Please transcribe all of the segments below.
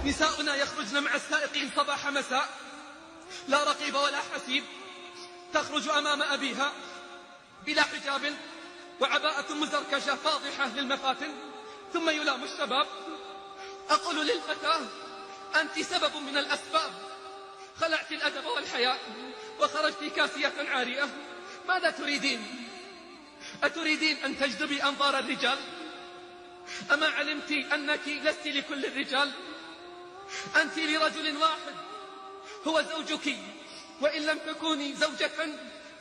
نساؤنا يخرجن مع السائقين صباح مساء، لا رقيب ولا حسيب، تخرج أمام أبيها بلا حجاب وعباءة مزركشة فاضحة للمفاتن، ثم يلام الشباب. أقول للفتاة: أنت سبب من الأسباب، خلعت الأدب والحياء وخرجت كاسية عارية، ماذا تريدين؟ أتريدين أن تجذبي أنظار الرجال؟ أما علمت أنك لست لكل الرجال؟ أنت لرجل واحد هو زوجك، وإن لم تكوني زوجة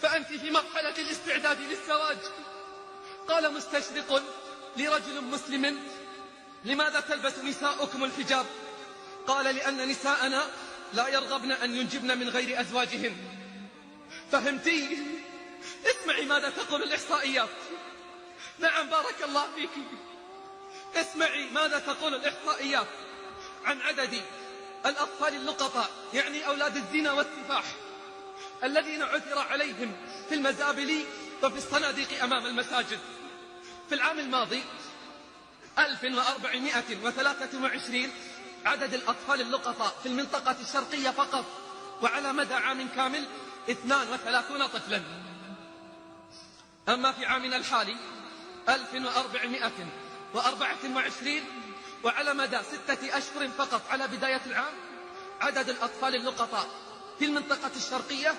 فأنت في مرحلة الاستعداد للزواج. قال مستشرق لرجل مسلم: لماذا تلبس نساؤكم الحجاب؟ قال: لأن نساءنا لا يرغبن أن ينجبن من غير أزواجهن. فهمتي؟ اسمعي ماذا تقول الإحصائيات. نعم بارك الله فيك. اسمعي ماذا تقول الإحصائيات عن عدد الأطفال اللقطاء، يعني أولاد الزنا والسفاح، الذين عثر عليهم في المزابل وفي الصناديق أمام المساجد. في العام الماضي 1423 عدد الأطفال اللقطاء في المنطقة الشرقية فقط، وعلى مدى عام كامل 32 طفلا. أما في عامنا الحالي 1424 وعلى مدى 6 أشهر فقط على بداية العام، عدد الأطفال اللقطاء في المنطقة الشرقية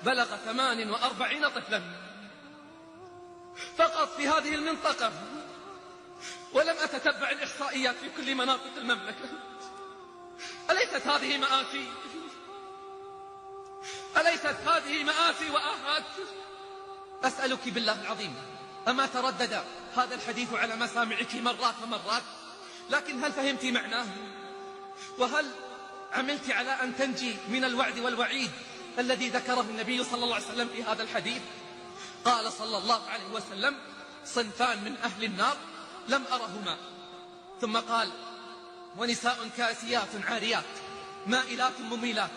بلغ 48 طفلا فقط في هذه المنطقة. ولم أتتبع الإحصائيات في كل مناطق المملكة. أليست هذه مآسي؟ أليست هذه مآسي وآهات؟ أسألك بالله العظيم، أما تردد هذا الحديث على مسامعك مرات ومرات، لكن هل فهمت معناه؟ وهل عملت على أن تنجي من الوعد والوعيد الذي ذكره النبي صلى الله عليه وسلم في هذا الحديث؟ قال صلى الله عليه وسلم: صنفان من أهل النار لم أرهما. ثم قال: ونساء كاسيات عاريات مائلات مميلات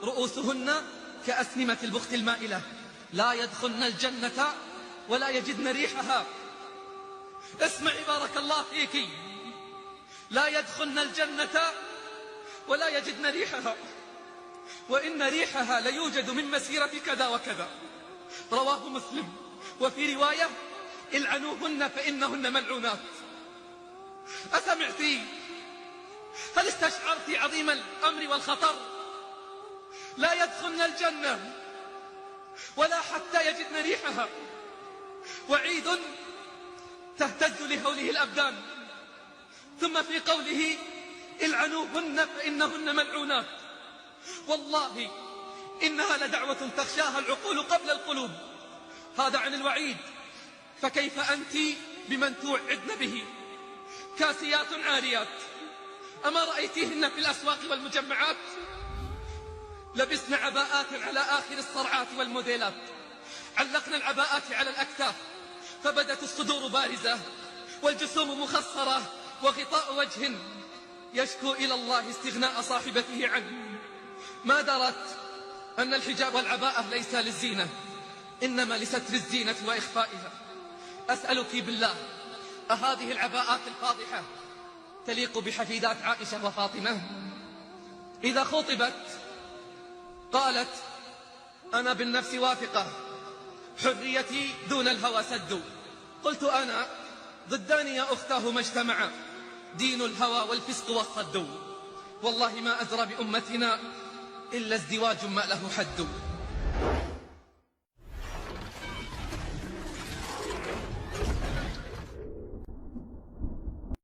رؤوسهن كأسنمة البخت المائلة لا يدخلن الجنة ولا يجدن ريحها. اسمعي بارك الله فيك: لا يدخلن الجنة ولا يجدن ريحها، وإن ريحها ليوجد من مسيرة كذا وكذا. رواه مسلم. وفي رواية: العنوهن فإنهن ملعونات. أسمعتي؟ هل استشعرت عظيم الأمر والخطر؟ لا يدخلن الجنة ولا حتى يجدن ريحها. وعيد تهتز لهوله الأبدان. ثم في قوله: العنوهن فإنهن ملعونات، والله إنها لدعوة تخشاها العقول قبل القلوب. هذا عن الوعيد، فكيف أنت بمن توعدن به؟ كاسيات عاريات، أما رأيتيهن في الأسواق والمجمعات؟ لبسن عباءات على آخر الصرعات والموديلات، علقن العباءات على الأكتاف فبدت الصدور بارزة والجسوم مخصرة وغطاء وجه يشكو إلى الله استغناء صاحبته عنه. ما درت أن الحجاب والعباءة ليس للزينة، إنما لستر الزينة وإخفائها. أسألك بالله، أهذه العباءات الفاضحة تليق بحفيدات عائشة وفاطمة؟ إذا خطبت قالت: أنا بالنفس واثقة، حريتي دون الهوى سد. قلت أنا: ضدان يا أختاه ما اجتمعا، دين الهوى والفسق والصد. والله ما أزرى بأمتنا إلا ازدواج ما له حد.